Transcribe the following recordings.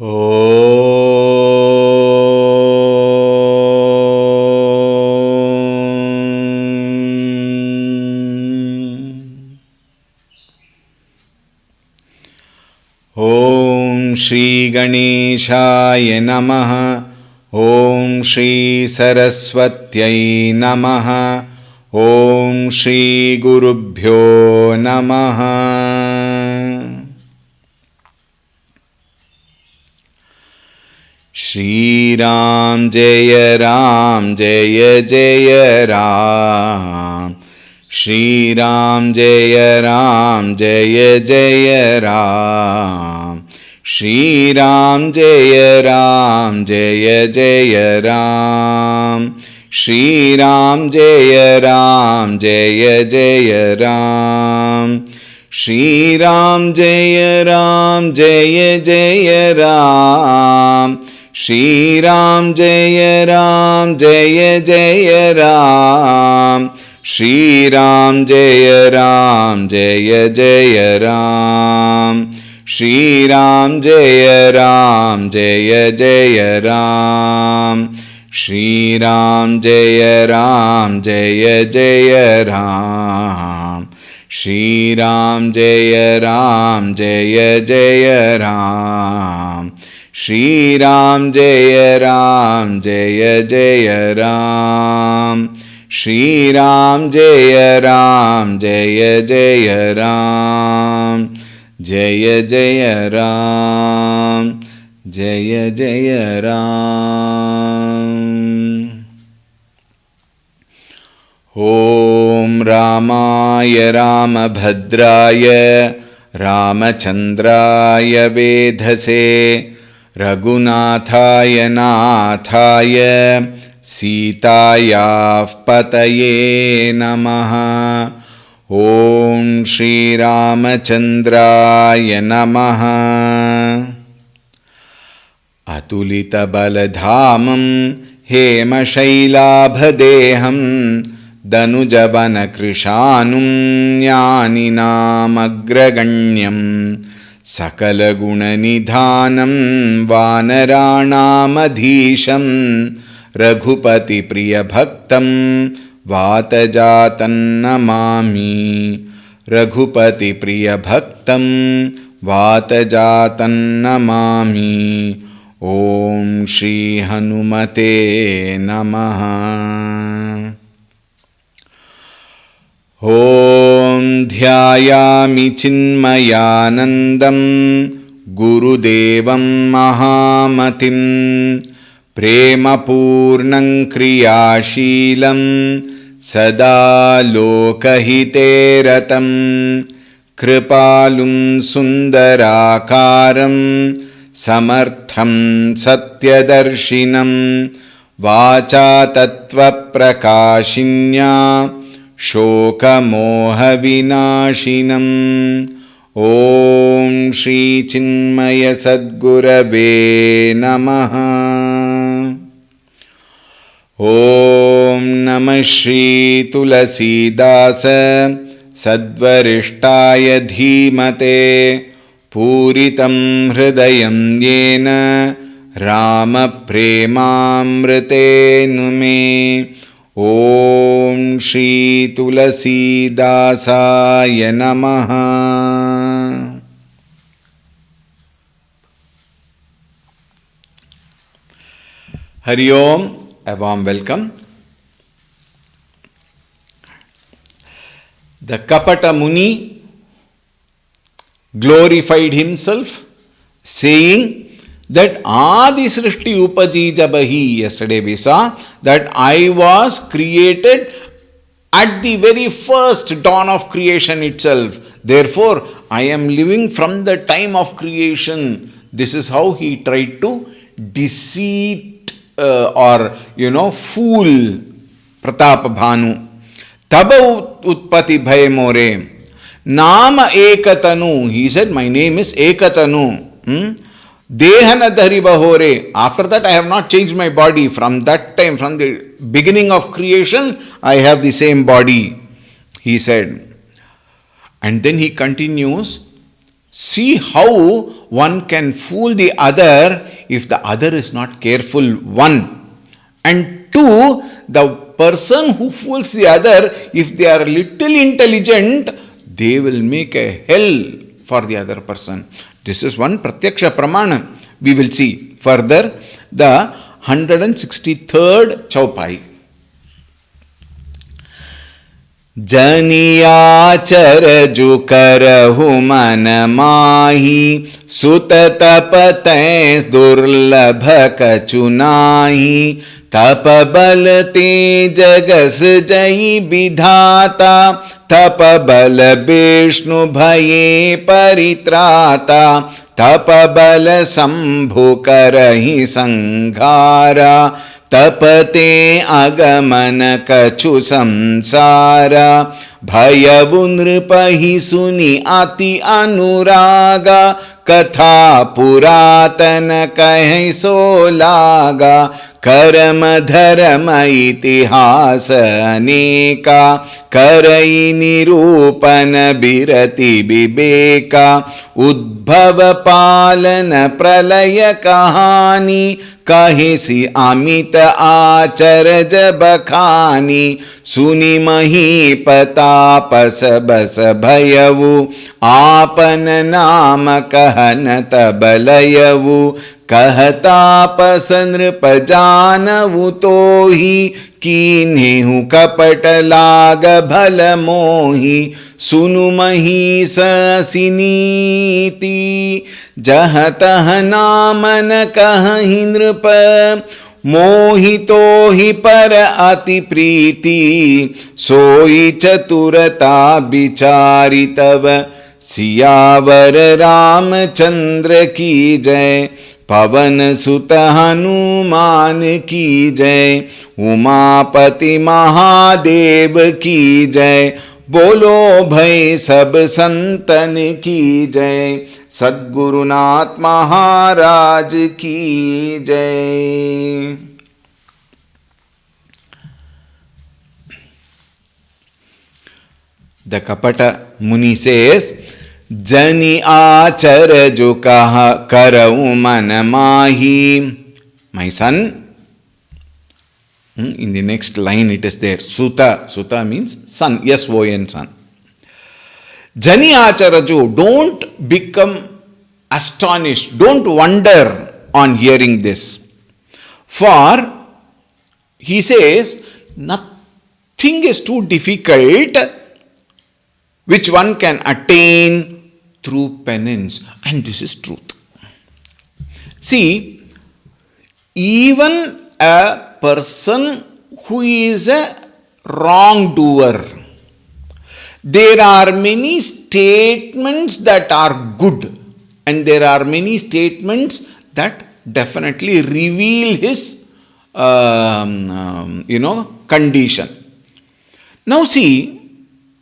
ॐ श्री गणेशाय नमः। ॐ श्री सरस्वत्यै नमः। ॐ श्री गुरुभ्यो नमः। श्री राम जय जय राम। श्री राम जय जय राम। श्री राम जय जय राम। श्री राम जय जय राम। श्री राम जय जय राम। श्री राम जय जय राम। श्री राम जय जय राम। श्री राम जय जय राम। श्री राम जय जय राम। श्री राम जय जय राम। श्री राम जय जय राम। श्री राम जय जय राम। जय जय राम। जय जय राम। ॐ रामाय रामभद्राय रामचन्द्राय वेधसे रघुनाथाय नाथाय सीतायाः पतये नमः। ॐ श्री रामचन्द्राय नमः। अतुलितबलधामं हेमशैलाभदेहं दनुजवनकृशानुं ज्ञानिनामग्रगण्यं सकलगुणनिधानं वानराणामधीशं रघुपतिप्रियभक्तं वातजातं नमामि। रघुपतिप्रियभक्तं वातजातं नमामि। ॐ श्री हनुमते नमः। ॐ ध्यायामि चिन्मयानन्दं गुरुदेवं महामतिं प्रेमपूर्णं क्रियाशीलं सदा लोकहिते रतं कृपालुं सुन्दराकारं समर्थं सत्यदर्शिनं वाचा तत्त्वप्रकाशिन्या शोकमोहविनाशिनम्। ॐ श्री चिन्मय सद्गुरवे नमः। ॐ नमः श्री तुलसीदास सद्वरिष्ठाय धीमते पूरितं हृदयं येन रामप्रेमामृतेन मे। ॐ श्री तुलसीदासाय नमः। हरि ओम, a warm welcome. The Kapata Muni glorified himself, saying that Adi Srishti Upajijabahi, yesterday we saw that I was created at the very first dawn of creation itself. Therefore, I am living from the time of creation. This is how he tried to deceive or fool Pratap Bhanu. Taba utpati bhay more. Nama ekatanu. He said, my name is Ekatanu. Dehana dhari bahore. After that, I have not changed my body. From that time, from the beginning of creation, I have the same body, he said. And then he continues, See how one can fool the other if the other is not careful, one. And two, the person who fools the other, if they are little intelligent, they will make a hell for the other person. This is one Pratyaksha Pramana. We will see further the 163rd Chaupai. जनियाचर जो करहु मन माही सुत तपतै दुर्लभ कछु नाहि तप बल ते जग सृजई विधाता तप बल विष्णु भये परित्राता तप बल शंभु करहि संघारा तपते अगमन कछु संसारा भयउ नृपहि सुनि अति अनुरागा कथा पुरातन कहि सो लागा कर्म धर्म इतिहास अनेका करई निरूपण बिरति विवेका उद्भव पालन प्रलय कहानी कहिसी अमित आचरज बखानी सुनि महीपतापस बस भयऊ आपन नाम कहन तब लयऊ कहतापस नृप जानऊ तोहि कीन्हेहु कपट लाग भल मोहि सुनु महिष नीति जह तह नामन कहहि नृप मोहितो ही पर अति प्रीति सोई चतुरता विचारी तव सियावर रामचंद्र की जय पवन सुत हनुमान की जय उमापति महादेव की जय बोलो भई सब संतन की जय सद्गुरुनाथ महाराज की जय. The Kapata Muni says, Jani आचर जो कहा करऊ मन माही. My son, in the next line it is there. Suta means son, S-O-N, son. Jani Acharaju, don't become astonished, don't wonder on hearing this. For, he says, nothing is too difficult which one can attain through penance. And this is truth. See, even a person who is a wrongdoer, there are many statements that are good and there are many statements that definitely reveal his condition. Now see,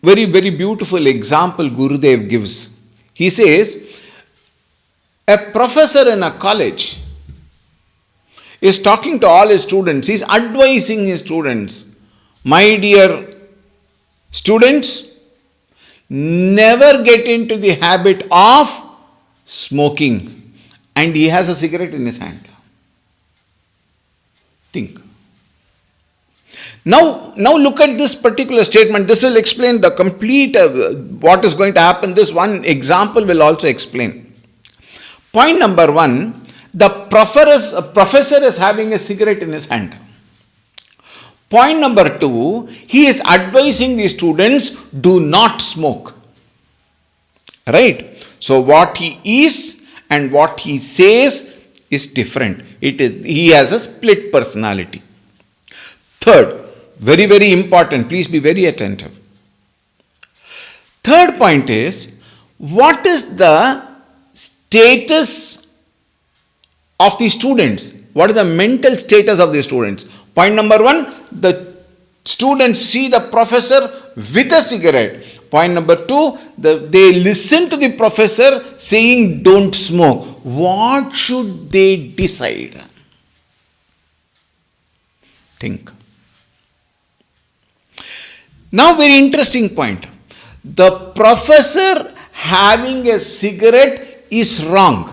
very beautiful example Gurudev gives. He says, a professor in a college is talking to all his students. He is advising his students. My dear students, never get into the habit of smoking. And he has a cigarette in his hand. Think. Now look at this particular statement. This will explain the complete what is going to happen. This one example will also explain. Point number one, the professor is having a cigarette in his hand. Point number two, he is advising the students, do not smoke. Right? So what he is and what he says is different. He has a split personality. Third, very important, please be very attentive. Third point is, what is the status of the students? What is the mental status of the students? Point number one, the students see the professor with a cigarette. Point number two, they listen to the professor saying don't smoke. What should they decide? Think. Now very interesting point. The professor having a cigarette is wrong.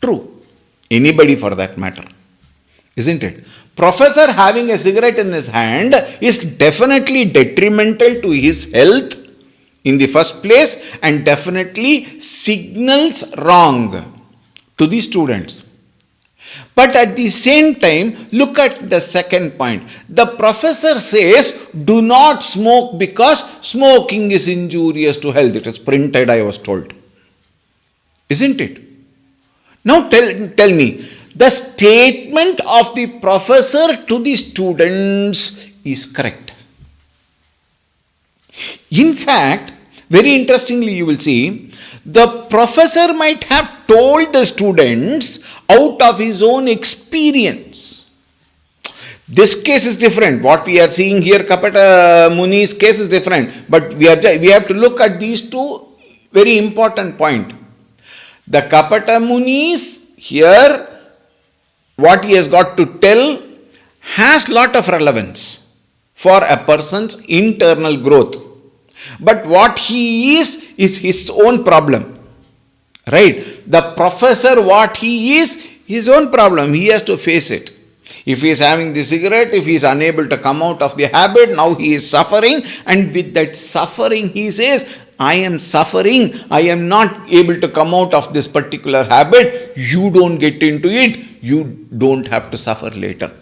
True. Anybody for that matter. Isn't it? Professor having a cigarette in his hand is definitely detrimental to his health in the first place and definitely signals wrong to the students. But at the same time, look at the second point. The professor says, do not smoke because smoking is injurious to health. It is printed, I was told. Isn't it? Now tell me, the statement of the professor to the students is correct. In fact, very interestingly, you will see, the professor might have told the students out of his own experience. This case is different. What we are seeing here, Kapata Muni's case is different. But we have to look at these two very important points. The Kapata Muni's here, what he has got to tell has lot of relevance for a person's internal growth. But what he is his own problem. Right? The professor, what he is, his own problem. He has to face it. If he is having the cigarette, if he is unable to come out of the habit, now he is suffering. And with that suffering, he says, I am suffering. I am not able to come out of this particular habit. You don't get into it. You don't have to suffer later.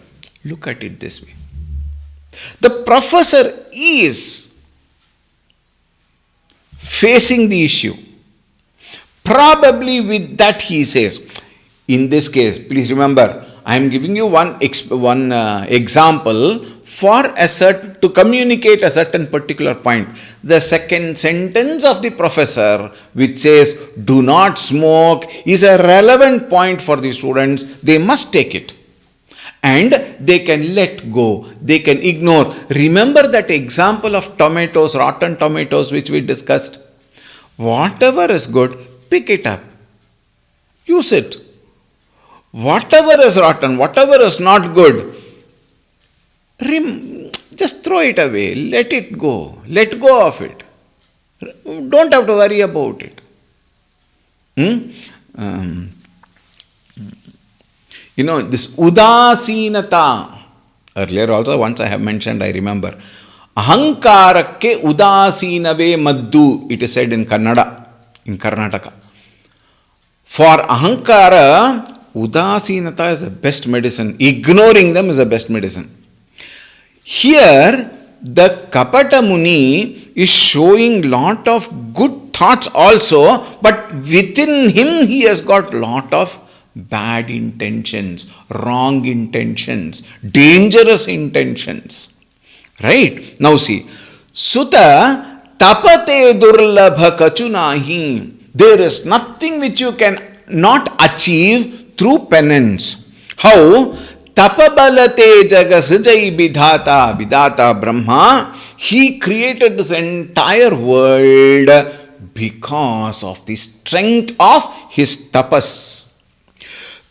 Look at it this way. The professor is facing the issue. Probably with that he says, in this case, please remember, I am giving you one example for to communicate a certain particular point. The second sentence of the professor, which says, do not smoke, is a relevant point for the students. They must take it. And they can let go. They can ignore. Remember that example of tomatoes, rotten tomatoes, which we discussed. Whatever is good, pick it up. Use it. Whatever is rotten, whatever is not good, just throw it away. Let it go. Let go of it. Don't have to worry about it. This udasinata. Earlier also, once I have mentioned, I remember. Ahankarakke udasinave maddu, it is said in Kannada, in Karnataka. For ahankara, udasinata is the best medicine. Ignoring them is the best medicine. Here, the Kapata Muni is showing lot of good thoughts also, but within him he has got lot of bad intentions, wrong intentions, dangerous intentions. Right? Now see, Sutta tapate durlabha kachunahi. There is nothing which you can not achieve through penance. How? Tapabalate jagasrijai vidhata Brahma. He created this entire world because of the strength of his tapas.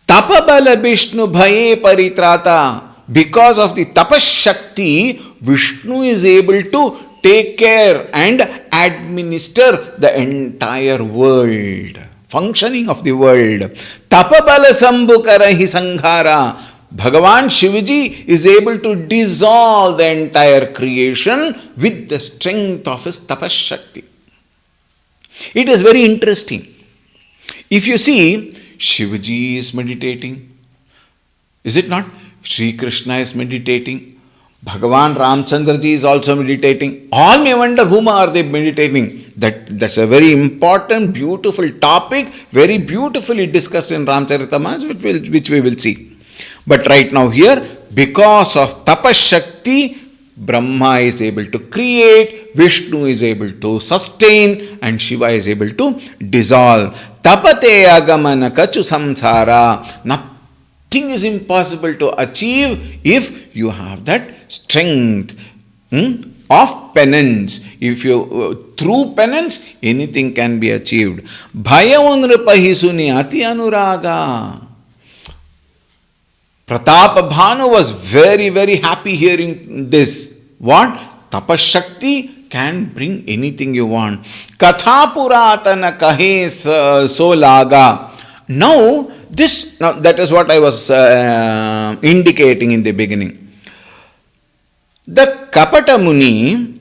Tapabala Vishnu bhaye paritrata. Because of the tapas shakti, Vishnu is able to take care and administer the entire world, functioning of the world. Tapabala sambhukara hi sanghara. Bhagavan Shivaji is able to dissolve the entire creation with the strength of his tapas shakti. It is very interesting. If you see, Shivaji is meditating. Is it not? Sri Krishna is meditating. Bhagavan Ramchandraji is also meditating. All may wonder whom are they meditating. That's a very important, beautiful topic, very beautifully discussed in Ramcharitamanas, which we will see. But right now here, because of tapas shakti, Brahma is able to create, Vishnu is able to sustain, and Shiva is able to dissolve. Tapate agamana kachu samsara. Nothing is impossible to achieve if you have that strength of penance. If you through penance, anything can be achieved. Bhayavanripahisuni ati anuraga. Pratapa Bhanu was very, very happy hearing this. What? Tapas Shakti can bring anything you want. Katha puratana kahe so laga. Now, that is what I was indicating in the beginning. The Kapata Muni,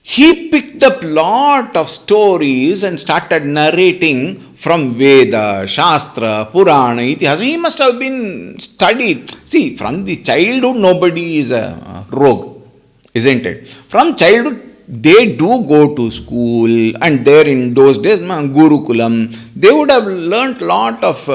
he picked up lot of stories and started narrating from Veda, Shastra, Purana, Itihasa. He must have been studied. See, from the childhood, nobody is a rogue, isn't it? From childhood, they do go to school, and there in those days, Gurukulam, they would have learnt lot of,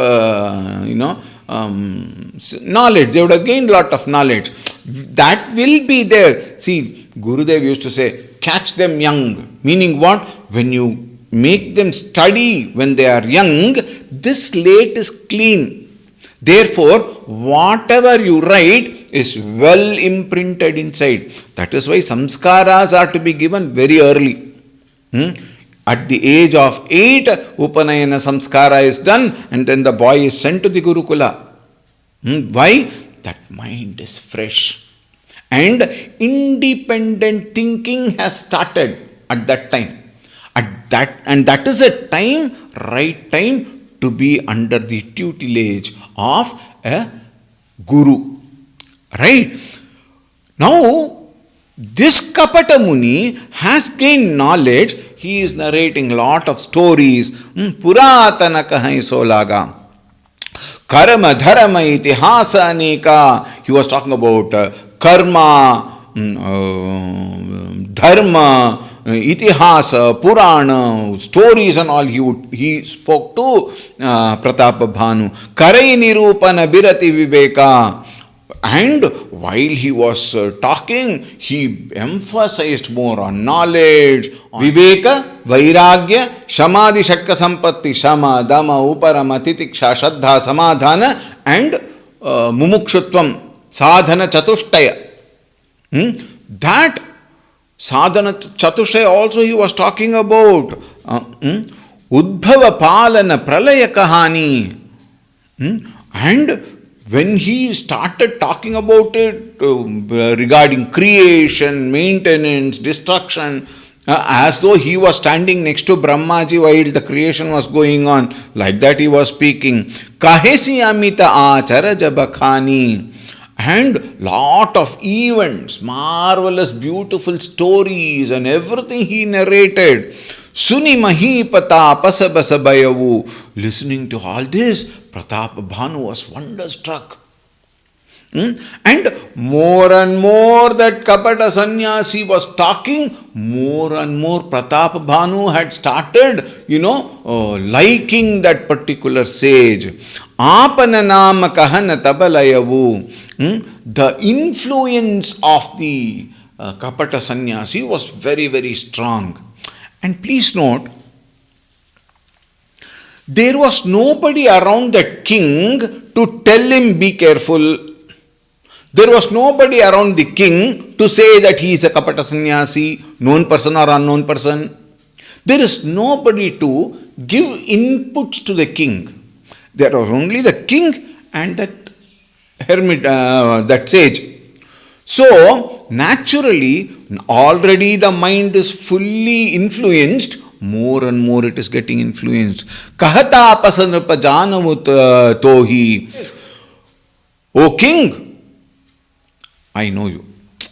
knowledge. They would have gained lot of knowledge. That will be there. See, Gurudev used to say, catch them young. Meaning what? When you make them study when they are young, this slate is clean. Therefore, whatever you write is well imprinted inside. That is why samskaras are to be given very early. At the age of 8, Upanayana samskara is done, and then the boy is sent to the Gurukula. Why? That mind is fresh. And independent thinking has started at that time. And that is a right time to be under the tutelage of a guru. Right? Now, this Kapata Muni has gained knowledge. He is narrating a lot of stories. Puratana kahai solaga. Karma, dharma, itihasa aneka. He was talking about karma, dharma, itihasa, Purana, stories and all. He spoke to Pratapa Bhanu. Karai nirupana birati viveka. And while he was talking, he emphasized more on knowledge, on Viveka, Vairagya, Shamadhi Shatka Sampatti, Shama, Dama, Uparama, Titiksha, Shraddha, Samadhana, and Mumukshutvam, Sadhana Chatushtaya. That Sadhana Chatushtaya also he was talking about. Udbhava Palana Pralaya Kahani. And when he started talking about it regarding creation, maintenance, destruction, as though he was standing next to Brahmaji while the creation was going on, like that he was speaking. Kahesi amita achara jabakhani. And lot of events, marvelous, beautiful stories and everything he narrated. Suni mahipata pasabasabayavu. Listening to all this, Pratapa Bhanu was wonderstruck. And more that Kapata Sannyasi was talking, more and more Pratapa Bhanu had started, liking that particular sage. Apana nama kahana tabalayavu. The influence of the Kapata Sannyasi was very, very strong. And please note, there was nobody around that king to tell him be careful. There was nobody around the king to say that he is a Kapata Sannyasi, known person or unknown person. There is nobody to give inputs to the king. There was only the king and that hermit, that sage. So, naturally, already the mind is fully influenced. More and more it is getting influenced. Kahata pasanrpa janamut tohi. O king, I know you.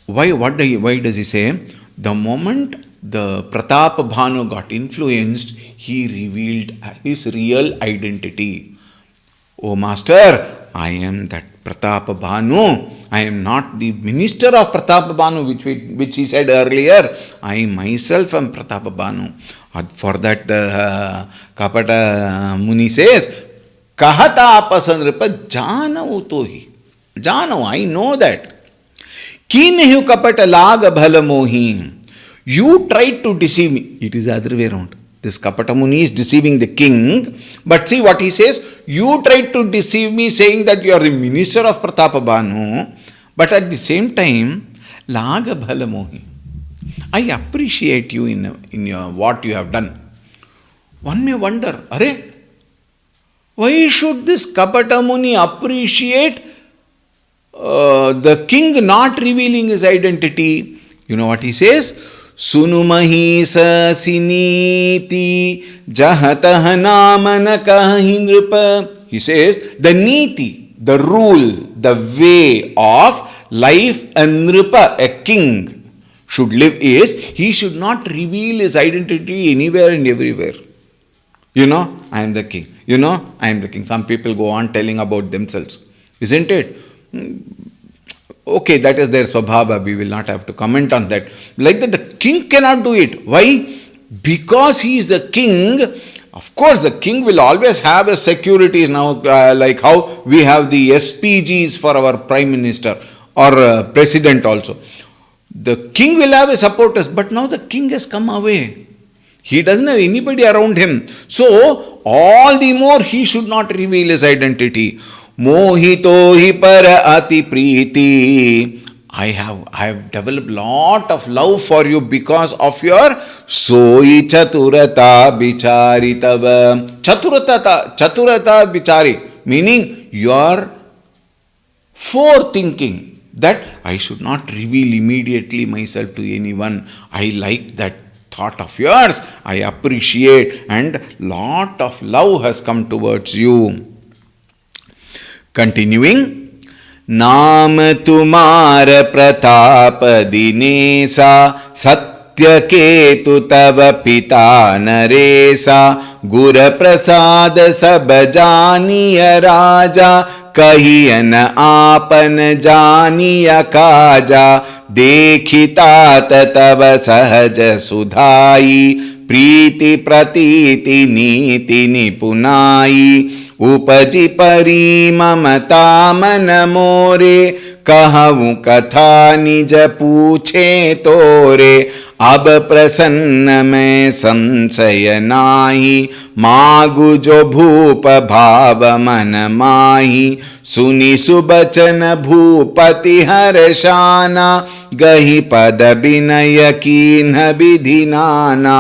Why does he say? The moment the Pratapa Bhanu got influenced, he revealed his real identity. O master, I am that Pratapa Bhanu. I am not the minister of Pratapa Bhanu, which he said earlier. I myself am Pratapa Bhanu. For that, Kapata Muni says, Kahata apasanripa janavu tohi. Janavu, I know that. Kinehu kapata laga bhalamohi. You tried to deceive me. It is the other way around. This Kapata Muni is deceiving the king. But see what he says. You tried to deceive me saying that you are the minister of Pratapa Bhanu. But at the same time, laga bhalamohi. I appreciate you in your what you have done. One may wonder, why should this Kapata Muni appreciate the king not revealing his identity? You know what he says? सुनुमहि ससिनीति जहतः नाम न कहि नृप. He says the niti, the rule, the way of life a nripa, a king, should live is he should not reveal his identity anywhere and everywhere. You know, I am the king. You know, I am the king. Some people go on telling about themselves. Isn't it? Okay, that is their swabhava. We will not have to comment on that. Like that, the king cannot do it. Why? Because he is the king. Of course, the king will always have a securities now, like how we have the SPGs for our prime minister or president also. The king will have a supporters, but now the king has come away. He doesn't have anybody around him. So, all the more he should not reveal his identity. Mohito hi para ati priti. I have developed lot of love for you because of your soi chaturata bicharitava. Chaturata bichari, meaning your forethinking that I should not reveal immediately myself to anyone. I like that thought of yours. I appreciate, and lot of love has come towards you. Continuing. नाम तुम्हार प्रताप दिनेसा सत्य केतु तव पिता नरेसा गुर प्रसाद सब जानिय राजा कहियन आपन जानिय काजा देखितात तव सहज सुधाई प्रीति प्रतीति नीति निपुनाई उपजि परी ममता मन मोरे कहूँ कथा निज पूछे तोरे अब प्रसन्न में संशय नाही मागु जो भूप भाव मन माही सुनि सुबचन भूपति हर्षाना गहि पद विनय कीन्ह विधि नाना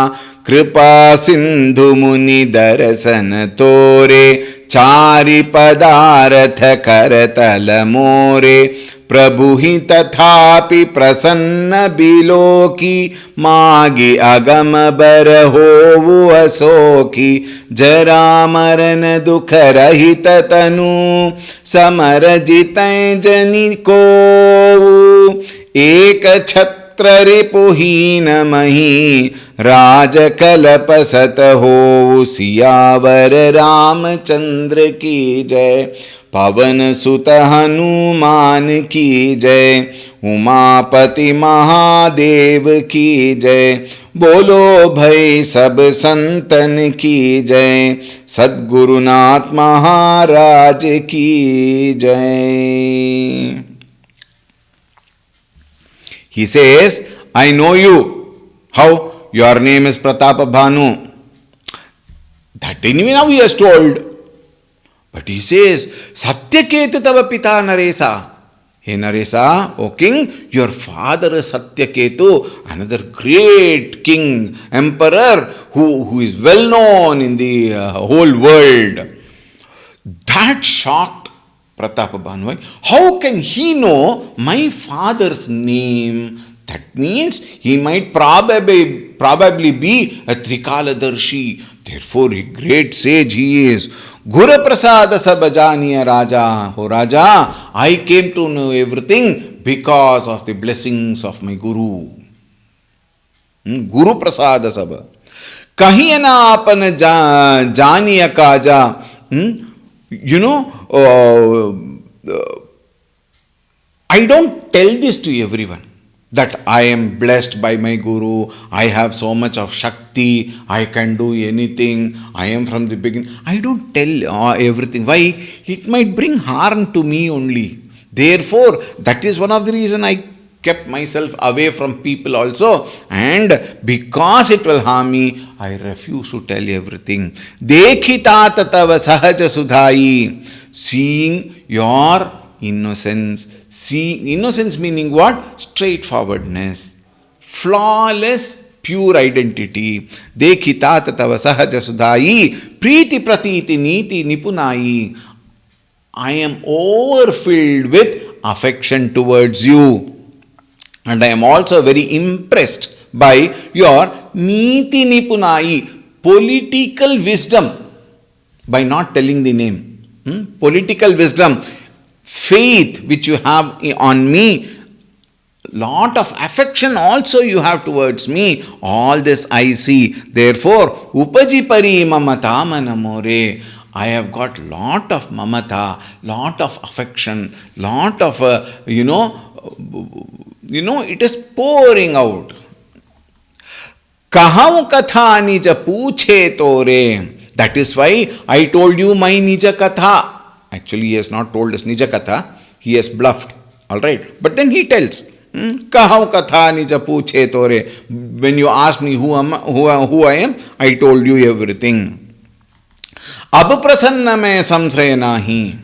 कृपा सिंधु मुनि दर्शन तोरे चारि पदार्थ करतल मोरे प्रभु ही तथापि प्रसन्न बिलोकी मागी अगम बर होवु असोकी जरा मरण दुख रहित तनु समर जितै जनि को एक छत्र रिपुहीन मही राज कल्प सत हो सियावर रामचंद्र की जय पवन सुत हनुमान की जय उमापति महादेव की जय बोलो भाई सब संतन की जय सद्गुरुनाथ महाराज की जय. He says, I know you. How? Your name is Pratapa Bhanu. That anyway now he has told. But he says, Satyaketu tava pita Naresa. Hey Naresa, O king, your father is Satyaketu, another great king, emperor, who is well known in the whole world. That shocked Pratapa Bhanu. How can he know my father's name? That means he might probably be a Trikaladarshi. Therefore, a great sage he is. Guru Prasada Sabajaniya Raja. Oh Raja, I came to know everything because of the blessings of my Guru. Guru Prasada Saba. Kahiyana apan janiya kaja. You know, I don't tell this to everyone, that I am blessed by my Guru, I have so much of Shakti, I can do anything, I am from the beginning. I don't tell everything. Why? It might bring harm to me only. Therefore, that is one of the reasons I kept myself away from people also, and because it will harm me, I refuse to tell everything. Dekhita tava sahaja sudhai. Seeing your innocence. Seeing innocence meaning what? Straightforwardness, flawless, pure identity. Dekhita tava sahaja sudhai. Priti pratiti niti nipunai. I am overfilled with affection towards you. And I am also very impressed by your Niti Nipunai, political wisdom, by not telling the name. Political wisdom, faith which you have on me, lot of affection also you have towards me, all this I see. Therefore, upajipari mamata manamore, I have got lot of mamata, lot of affection, lot of, it is pouring out. Kahau katha nija puche tore. That is why I told you my nija katha. Actually, he has not told us nija katha. He has bluffed. All right. But then he tells, kahau katha nija puche tore. When you ask me who I am, I told you everything. Ab prasanna mein samsaya nahi.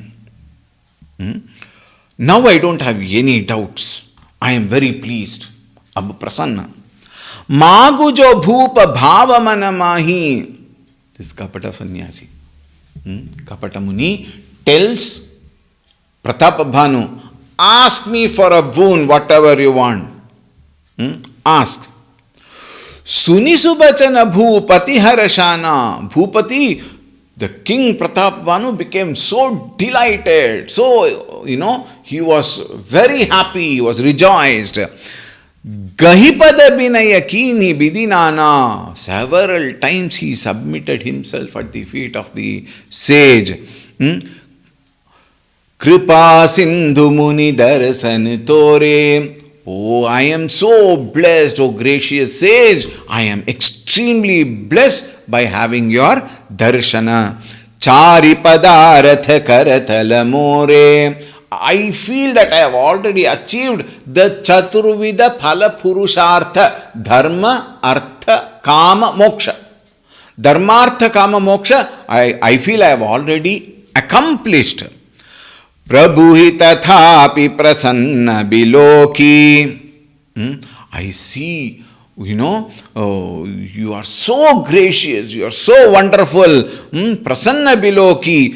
Now I don't have any doubts. I am very pleased. Ab prasanna. Magu jo bhupa bhava manamahi. This Kapata sannyasi. Kapata Muni tells Pratapa Bhanu, ask me for a boon, whatever you want. Ask. Suni subachana bhupati harashana. Bhupati, the king Pratap Bhanu became so delighted. So, he was very happy, he was rejoiced. Gahipada binaya kini bidinana. Several times he submitted himself at the feet of the sage. Kripa sindhu muni darasan tore. Oh, I am so blessed, oh gracious sage. I am extremely blessed by having your darshana. Chari padaratha karatala more. I feel that I have already achieved the Chaturvida Phala Purushartha, Dharma, Artha, Kama, Moksha. Dharmartha, Kama, Moksha, I feel I have already accomplished. Prabhuhi tathapi prasanna biloki. I see, you are so gracious, you are so wonderful. Prasanna biloki.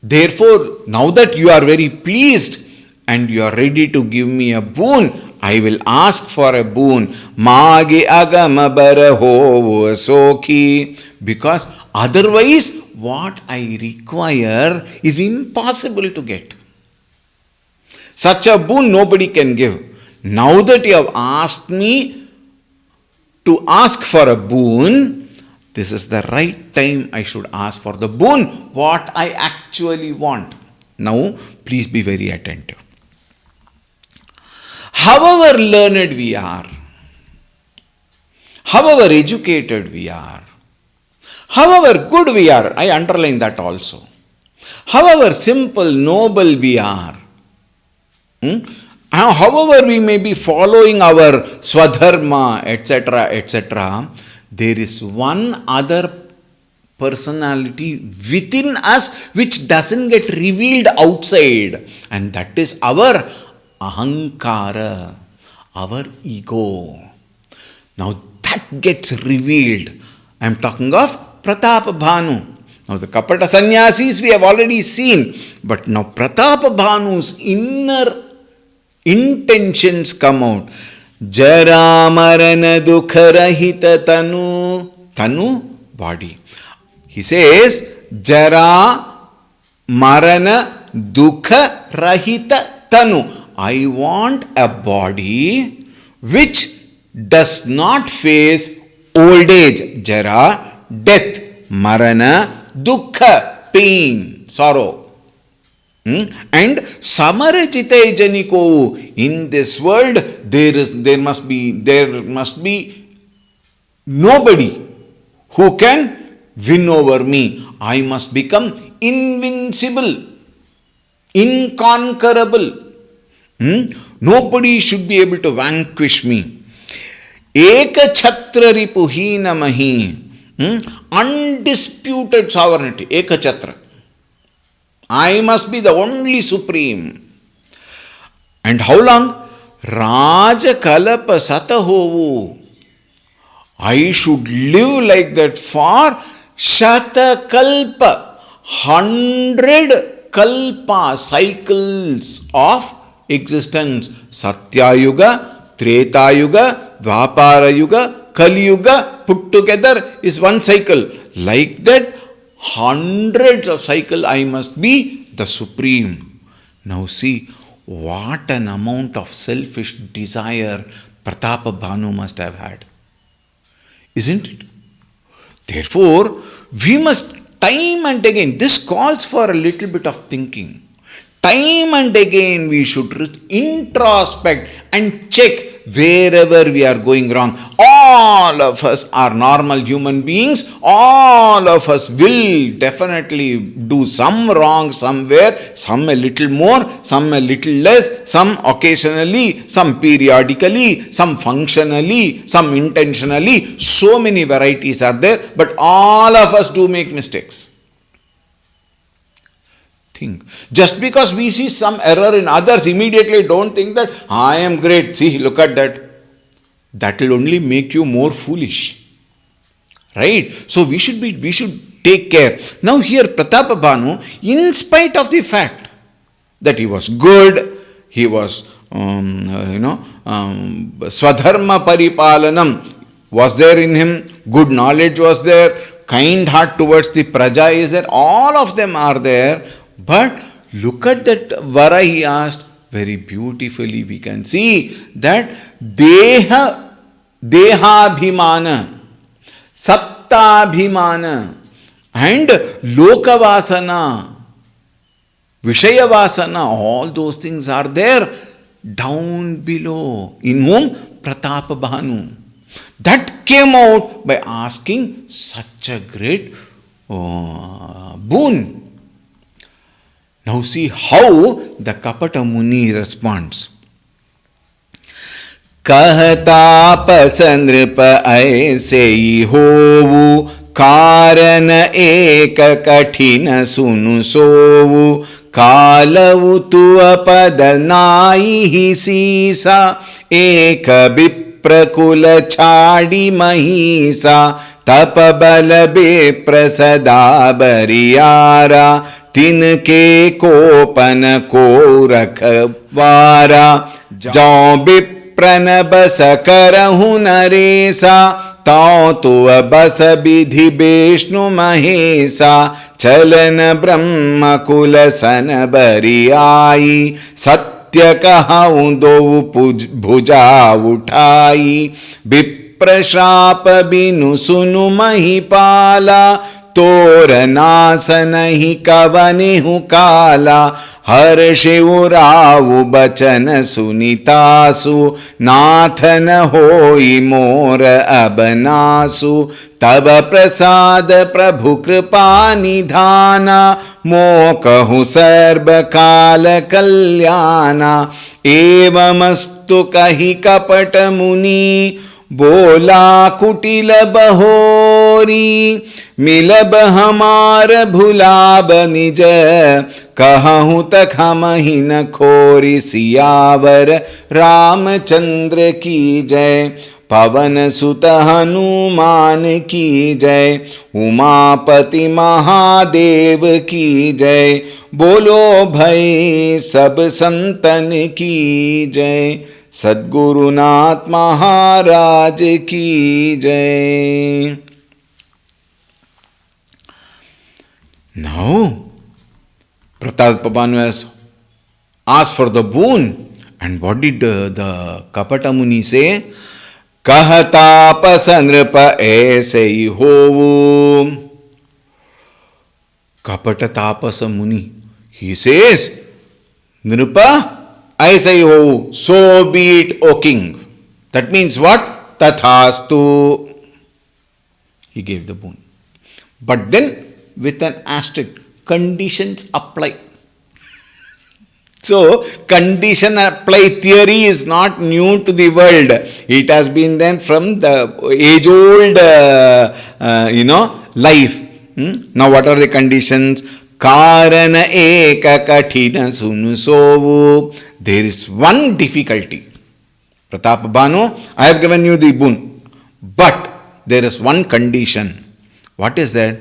Therefore, now that you are very pleased and you are ready to give me a boon, I will ask for a boon. Magi agama baraho asoki. Because otherwise, what I require is impossible to get. Such a boon nobody can give. Now that you have asked me to ask for a boon, this is the right time I should ask for the boon, what I actually want. Now, please be very attentive. However learned we are, however educated we are, however good we are, I underline that also, however simple, noble we are, however we may be following our swadharma, etc., etc., there is one other personality within us which doesn't get revealed outside, and that is our ahankara, our ego. Now that gets revealed. I am talking of Pratapa Bhanu. Now the Kapata sannyasis we have already seen, but now Pratapa Bhanu's inner intentions come out. Jara marana dukha rahita tanu. Tanu, body. He says, Jara marana dukha rahita tanu. I want a body which does not face old age. Jara, death. Marana, dukkha, pain, sorrow. And samarachite janiko. In this world, there must be nobody who can win over me. I must become invincible, inconquerable. Nobody should be able to vanquish me. Eka chhatra ripuhina mahi. Undisputed sovereignty. Eka chhatra. I must be the only supreme. And how long? Raja kalapa satahovu. I should live like that for shatakalpa, 100 kalpa cycles of existence. Satya Yuga, Treta Yuga, Dwapara Yuga, Kali Yuga put together is one cycle. Like that, hundreds of cycles I must be the supreme. Now see, what an amount of selfish desire Pratapa Bhanu must have had. Isn't it? Therefore, we must time and again, this calls for a little bit of thinking. Time and again we should introspect and check wherever we are going wrong. All of us are normal human beings. All of us will definitely do some wrong somewhere, some a little more, some a little less, some occasionally, some periodically, some functionally, some intentionally. So many varieties are there, but all of us do make mistakes. Think. Just because we see some error in others, immediately don't think that I am great. See, look at that. That will only make you more foolish. Right? So we should take care. Now here Pratapa Bhanu, in spite of the fact that he was good, he was Swadharma Paripalanam was there in him, good knowledge was there, kind heart towards the praja is there, all of them are there. But look at that vara he asked, very beautifully we can see that Dehabhimana, Sattabhimana and Lokavasana, Vishayavasana, all those things are there down below. In whom? Pratapa Bhanu. That came out by asking such a great boon. Now see how the Kapata Muni responds. कहतापस नृप ऐसे ही होवु कारण एक कठिन सुनु सोवु कालवु तुअ पद नाई ही सीसा एक विप्रकुल छाड़ी महिसा तप बल बेप्रसदा बरियारा तिनके कोपन को रखवारा जौ विप्रन बस करहु नरेसा तौ तुअ बस विधि विष्णु महेसा चलन ब्रह्म कुल सन बरियाई सत्य कहूँ दो भुजा उठाई विप्रश्राप बिनु सुनु महिपाला तोर नास नहीं कवनिहु काला हर शिवरावु बचन सुनितासु नाथन होई मोर अबनासु तब प्रसाद प्रभु कृपा निधाना मोकहु सर्व काल कल्याणा एवमस्तु कहि कपट मुनि बोला कुटिल बहोरी मिलब हमार भुलाब निज कहूँ तक हम ही न खोरी सियावर रामचंद्र की जय पवन सुत हनुमान की जय उमापति महादेव की जय बोलो भाई सब संतन की जय सद्गुरुनाथ महाराज की जय. Now, Pratapa Bhanu has asked for the boon, and what did the Kapata Muni say? Kahatapasa nripa aise hi hovu. Kapata Tapasa Muni, he says, Nripa aise hi hovu, so be it, O king. That means what? Tathastu. He gave the boon. But then, with an asterisk, conditions apply. So, condition apply theory is not new to the world. It has been then from the age-old, life. Now, what are the conditions? Karana eka kathina sunu sovu. There is one difficulty. Pratapa Bhanu, I have given you the boon. But there is one condition. What is that?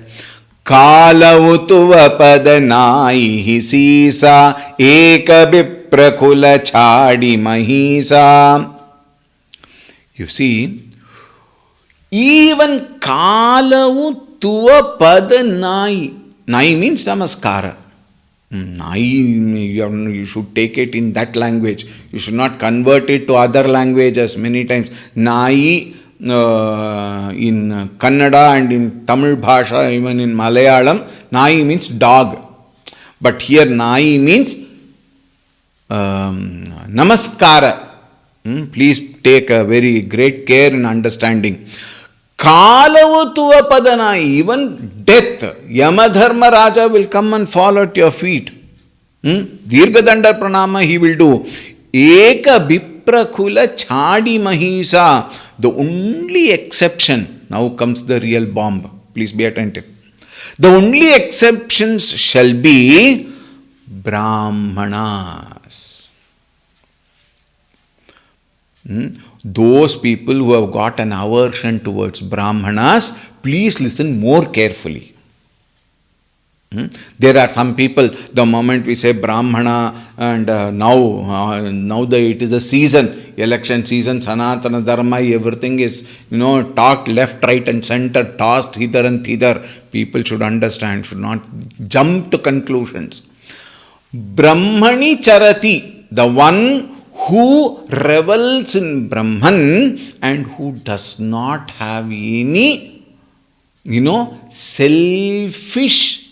कालवु तुव पद नाई ही सीसा एक विप्रकुल छाड़ी महिसा. You see, even Kalavu Tuva Pada Nai. Nai means Namaskara. Nai, you should take it in that language. You should not convert it to other languages many times. Nai in Kannada and in Tamil Bhasha, even in Malayalam, Nai means dog. But here Nai means Namaskara. Please take a very great care in understanding. Kalavatua Padana, even death, Yamadharma Raja will come and fall at your feet. Dirghadanda Pranama he will do. Eka Biprakula Chadi Mahisa. The only exception, now comes the real bomb. Please be attentive. The only exceptions shall be Brahmanas. Those people who have got an aversion towards Brahmanas, please listen more carefully. There are some people, the moment we say Brahmana, and now it is a season, election season, Sanatana Dharma, everything is, talked left, right and center, tossed hither and thither. People should understand, should not jump to conclusions. Brahmani Charati, the one who revels in Brahman and who does not have any, selfish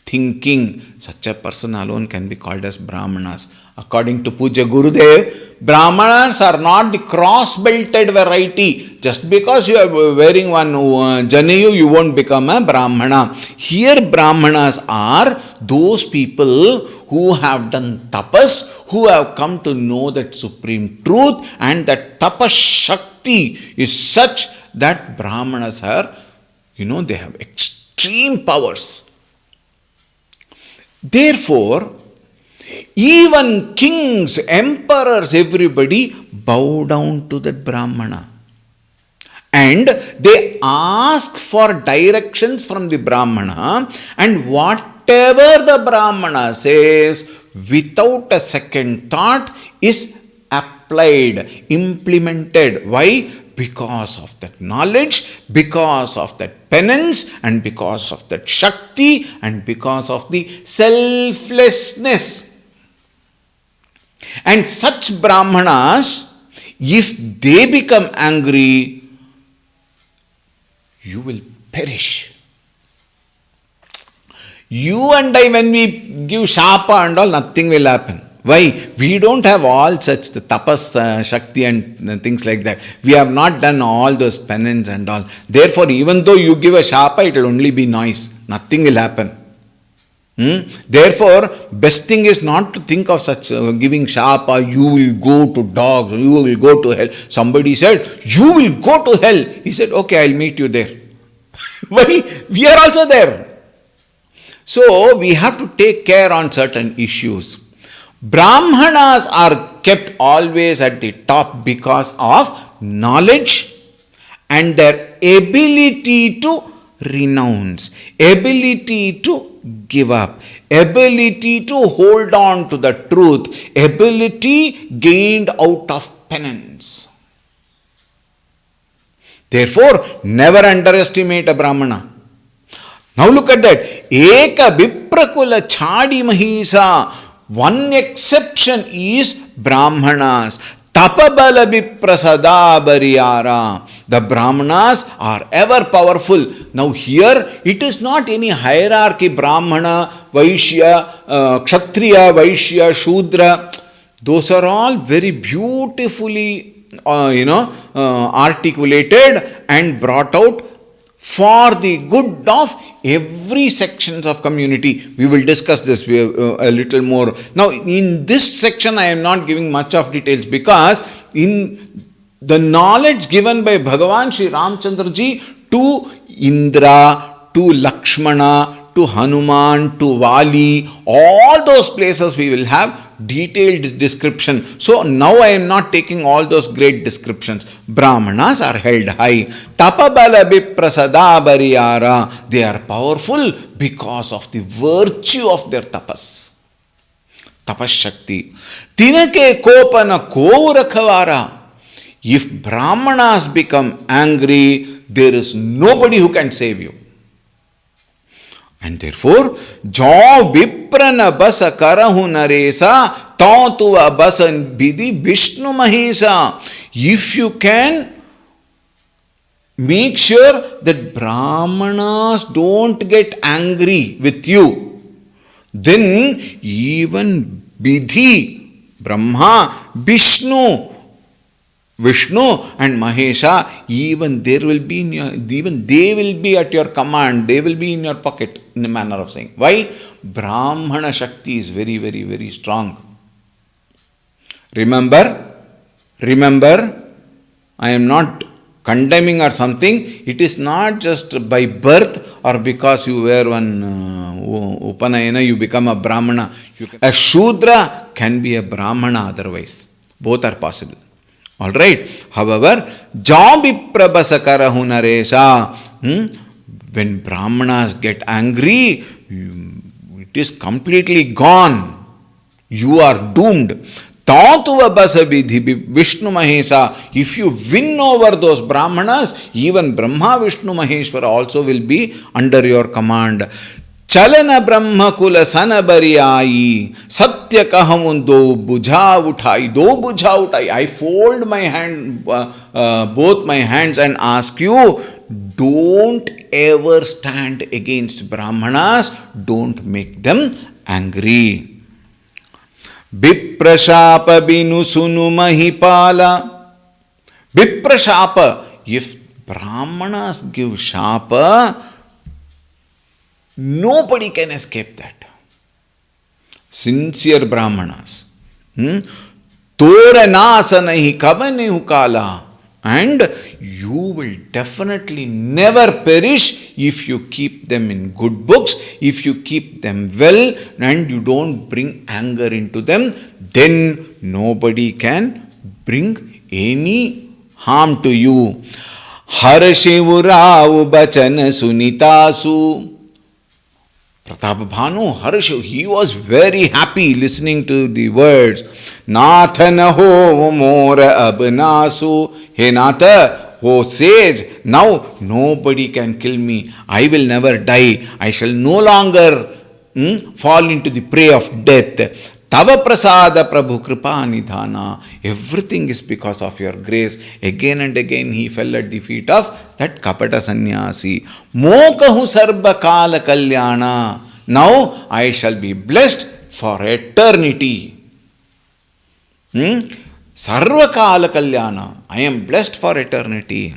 thinking, such a person alone can be called as Brahmanas. According to Puja Gurudev, Brahmanas are not the cross-belted variety. Just because you are wearing one Janayu, you won't become a Brahmana. Here Brahmanas are those people who have done tapas, who have come to know that supreme truth, and that tapas shakti is such that Brahmanas are, they have extreme powers. Therefore, even kings, emperors, everybody bow down to that Brahmana. And they ask for directions from the Brahmana, and whatever the Brahmana says, without a second thought, is applied, implemented. Why? Because of that knowledge, because of that penance, and because of that Shakti, and because of the selflessness. And such Brahmanas, if they become angry, you will perish. You and I, when we give shapa and all, nothing will happen. Why? We don't have all such the tapas, shakti and things like that. We have not done all those penance and all. Therefore, even though you give a shapa, it will only be noise. Nothing will happen. Therefore, best thing is not to think of such giving shapa, you will go to dogs, you will go to hell. Somebody said, you will go to hell. He said, okay, I'll meet you there. Why? We are also there. So, we have to take care on certain issues. Brahmanas are kept always at the top because of knowledge and their ability to renounce, ability to give up, ability to hold on to the truth, ability gained out of penance. Therefore, never underestimate a Brahmana. Now look at that. Eka Biprakula Chadi Mahisa. One exception is Brahmanas. Tapabala Biprasada Bariyara. The Brahmanas are ever powerful. Now here it is not any hierarchy. Brahmana, Vaishya, Kshatriya, Vaishya, Shudra. Those are all very beautifully articulated and brought out for the good of every sections of community. We will discuss this a little more. Now, in this section, I am not giving much of details because in the knowledge given by Bhagavan Sri Ramchandra Ji to Indra, to Lakshmana, to Hanuman, to Vali, all those places we will have detailed description. So now I am not taking all those great descriptions. Brahmanas are held high. Tapabala Biprasada Bariyara. They are powerful because of the virtue of their tapas. Tapas Shakti. Tinake Kopana Kovrakavara. If Brahmanas become angry, there is nobody who can save you. And therefore, jo viprana basa karahu naresa, tautuva basan bidi Vishnu Mahesa. If you can make sure that Brahmanas don't get angry with you, then even Vidhi, Brahma, Vishnu and Mahesha, even they will be at your command, they will be in your pocket, in a manner of saying. Why? Brahmana Shakti is very, very, very strong. Remember, I am not condemning or something. It is not just by birth or because you wear one Upanayana, you become a Brahmana. A Shudra can be a Brahmana otherwise. Both are possible. Alright. However, Jambi Prabhasakarahu Naresha, when Brahmanas get angry, it is completely gone. You are doomed. Tautuva basavidhi Vishnu Mahesa. If you win over those Brahmanas, even Brahma, Vishnu, Maheshwara also will be under your command. Chalana Brahma Kula Sanabariyai Satya Kahamun do Bujha Utai. I fold my hand, both my hands, and ask you, don't ever stand against Brahmanas, don't make them angry. Viprashapa binu sunu mahipala. Viprashapa. If Brahmanas give shapa, nobody can escape that. Sincere Brahmanas. Tora nasa nahi kavane ukala. And you will definitely never perish if you keep them in good books, if you keep them well and you don't bring anger into them, then nobody can bring any harm to you. Harshivurau bachana sunitasu. Pratapabhanu, Harsha, he was very happy listening to the words. Nathana ho mora abnasu. Hey Natha, oh sage, now nobody can kill me. I will never die. I shall no longer fall into the prey of death. Tava prasada prabhu kripa nidhana. Everything is because of your grace. Again and again he fell at the feet of that kapata sannyasi. Mokahu sarva kala kalyana. Now I shall be blessed for eternity. Sarva kala kalyana. I am blessed for eternity.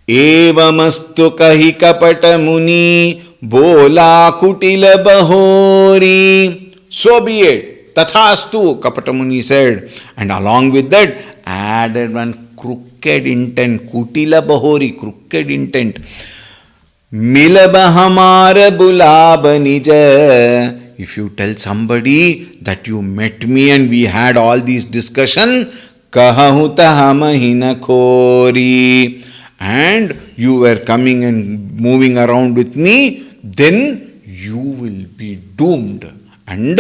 Evamastu kahi kapata muni bola kutila bahori. So be it. Tathastu, Kapata Muni said. And along with that, added one crooked intent. Kutila Bahori, crooked intent. Milaba hamara bulaba nija. If you tell somebody that you met me and we had all these discussion, kahahuta hamahina khori. And you were coming and moving around with me, then you will be doomed. And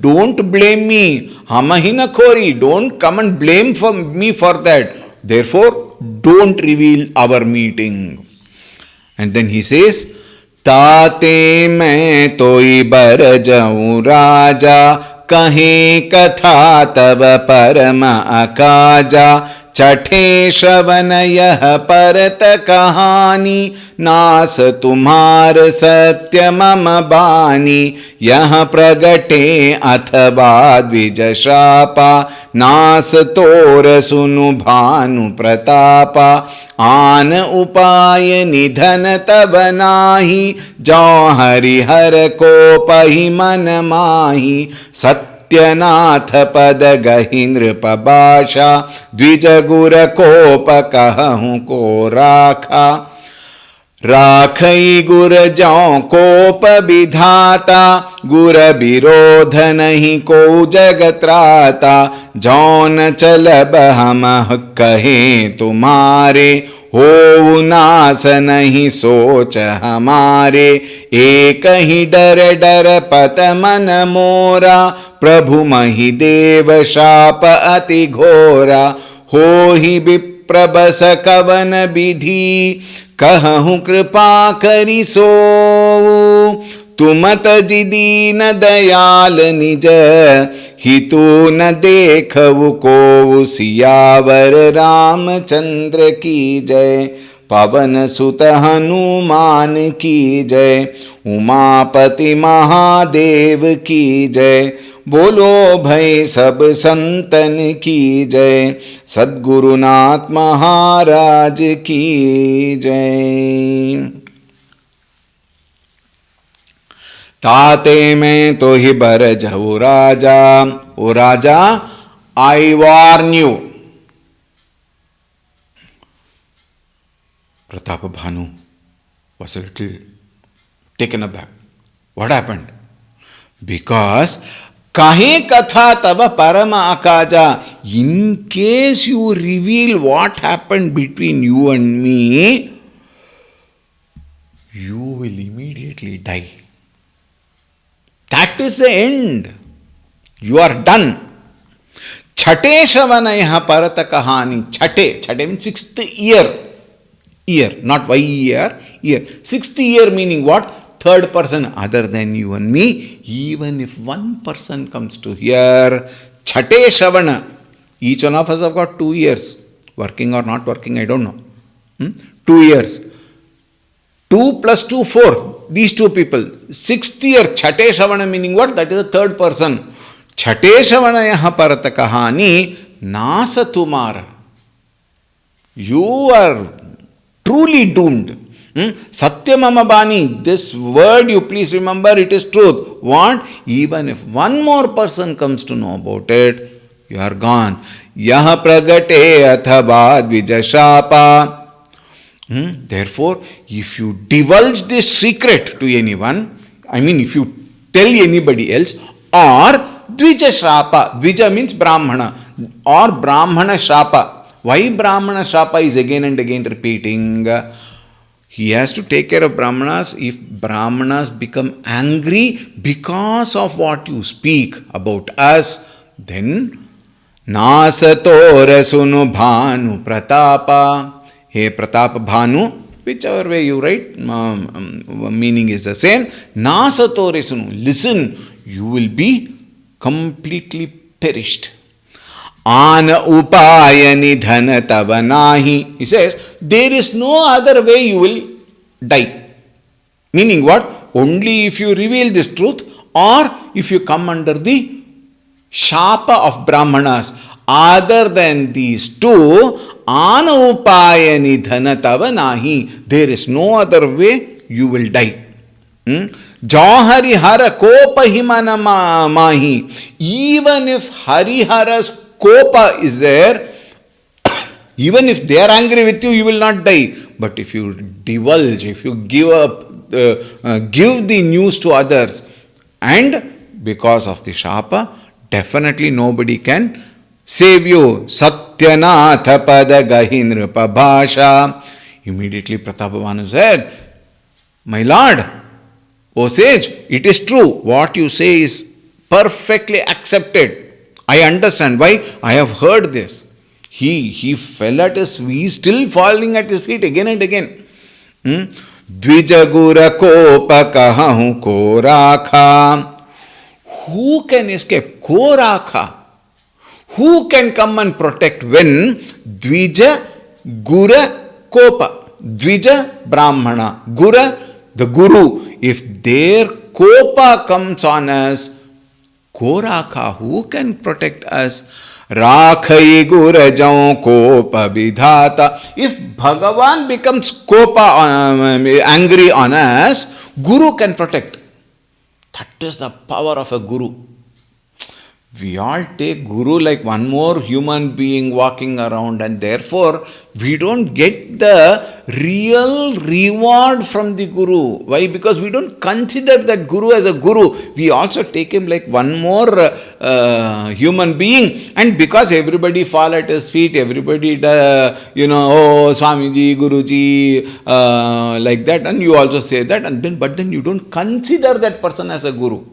don't blame me. Hamahina khori. Don't come and blame for me for that. Therefore, don't reveal our meeting. And then he says, Tate main toi bar jau raja, kahe katha tava parama akaja. छठे श्रवण यह परत कहानी नास तुम्हार सत्य मम बानी यह प्रगटे अथवा द्विज शापा नास तोर सुनु भानु प्रतापा आन उपाय निधन तब नाही जो हरिहर को पहि मन माही सत्यनाथ पद गहि नृप भाषा द्विज गुर कोप कहूँ को राखा राखई गुर जौ कोप विधाता गुर विरोध नहीं को जगत्राता जौन चलब हम कहे तुम्हारे हो नास नहीं सोच हमारे एक ही डर डर पत मन मोरा प्रभु मही देव शाप अति घोरा हो ही विप्रबस कवन विधि कहूँ कृपा करि सो तुमत जिदीन दयाल निज हितु न देखऊ को सियावर रामचंद्र की जय पवन सुत हनुमान की जय उमापति महादेव की जय बोलो भई सब संतन की जय सद्गुरुनाथ महाराज की जय। ताते में तो ही बर जऊ राजा, ओ राजा I warn you. Pratap Bhanu was a little taken aback. What happened? Because kahe katha tava parama akaja. In case you reveal what happened between you and me, you will immediately die. That is the end. You are done. Chate Shavanaya Parata Kahani. Chate means sixth year. Year, not year. Sixth year meaning what? Third person other than you and me. Even if one person comes to hear, Chate Shavana. Each one of us have got 2 years. Working or not working, I don't know. 2 years. 2 plus 2, 4. These two people. Sixth year, Chate Shavana meaning what? That is the third person. Chate Shavana yaha parata kahani nasa tumara. You are truly doomed. Satya mama bani. This word you please remember, it is truth. What? Even if one more person comes to know about it, you are gone. Yaha pragate athava dvijashapa. Therefore, if you divulge this secret to anyone, I mean if you tell anybody else, or Dvija Shrapa, Dvija means Brahmana, or Brahmana Shrapa. Why Brahmana Shrapa is again and again repeating? He has to take care of Brahmanas. If Brahmanas become angry because of what you speak about us, then Nasato Rasunu Bhanu Pratapa. Hey Pratap Bhanu, whichever way you write, meaning is the same. Nasato Rasunu. Listen, you will be completely perished. Ana upaya nidhana tavanahi. He says, there is no other way you will die. Meaning what? Only if you reveal this truth or if you come under the shapa of Brahmanas. Other than these two, ana upaya nidhana tavanahi. There is no other way you will die. Jauhari hara kopa himana mahi. Even if Harihara's kopa is there, even if they are angry with you, you will not die. But if you divulge, if you give the news to others, and because of the shapa, definitely nobody can save you. Satyanatha pada gahinra pabhasha. Immediately Pratapavanu said, my lord, O sage, it is true. What you say is perfectly accepted. I understand why. I have heard this. He fell at his feet. He is still falling at his feet again and again. Dvijagura kopa kahahu korakha. Who can escape? Korakha. Who can come and protect when Dvija Gura Kopa? Dvija Brahmana. Gura, the Guru. If their Kopa comes on us, Koraka, who can protect us? Rakhai Gurajam Kopa Vidhata. If Bhagavan becomes Kopa, angry on us, Guru can protect. That is the power of a Guru. We all take Guru like one more human being walking around, and therefore we don't get the real reward from the Guru. Why? Because we don't consider that Guru as a Guru. We also take him like one more human being, and because everybody fall at his feet, everybody, oh Swamiji, Guruji, like that, and you also say that, but then you don't consider that person as a Guru.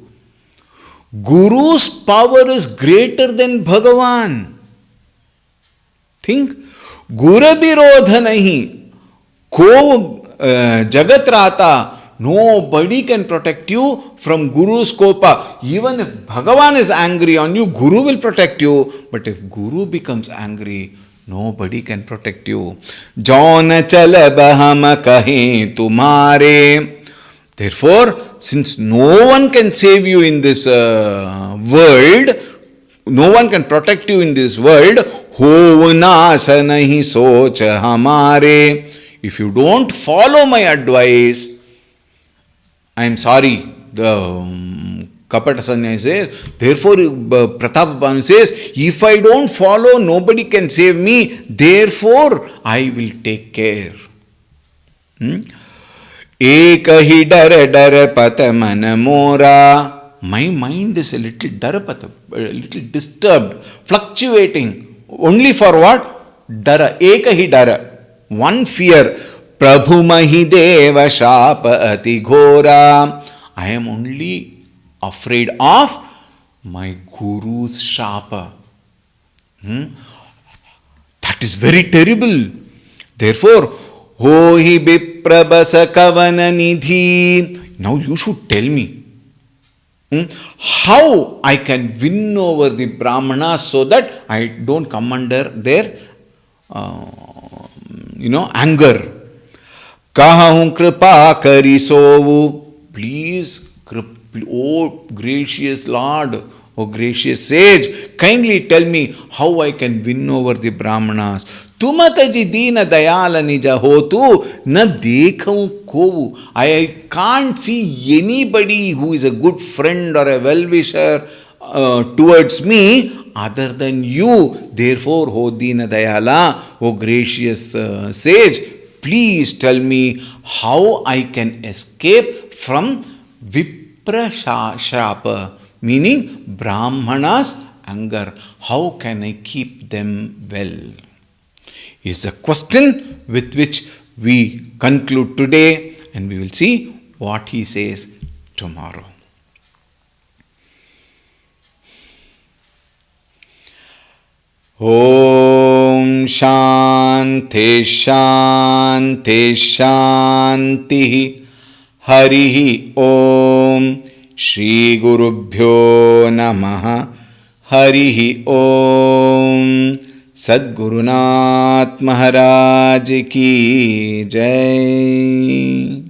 Guru's power is greater than Bhagavan. Think गुरु विरोध नहीं, को जगत राता, nobody can protect you from Guru's kopa. Even if Bhagavan is angry on you, Guru will protect you. But if Guru becomes angry, nobody can protect you. Jaun chal baham kahe tumhare. Therefore, since no one can save you in this world, no one can protect you in this world, ho naas nahi soch hamare. If you don't follow my advice, I am sorry, the Kapata Sanyasi says, therefore Pratapabhanu says, if I don't follow, nobody can save me, therefore I will take care. Ek hi dar pata man mora. My mind is a little darapata, a little disturbed, fluctuating. Only for what? Dara, ek hi dara. One fear. Prabhu Mahideva Shapa Ati Ghora. I am only afraid of my Guru's Shapa. That is very terrible. Therefore, Ho hi Biprabasa Kavana Nidhi. Now you should tell me how I can win over the Brahmanas so that I don't come under their anger. Kahahun kripa kari sovu. Please, oh gracious Lord, oh gracious sage, kindly tell me how I can win over the Brahmanas. Tumataji deena dayala nija hotu na dekhavu kovu. I can't see anybody who is a good friend or a well-wisher towards me other than you. Therefore, ho deena dayala, oh gracious sage, please tell me how I can escape from Vipra Shapa, meaning Brahmana's anger. How can I keep them well? Is a question with which we conclude today, and we will see what he says tomorrow. Om Shanti Shanti Shanti Harihi Om Shri Gurubhyo Namaha Harihi Om Sadgurunath Maharaj Ki Jai.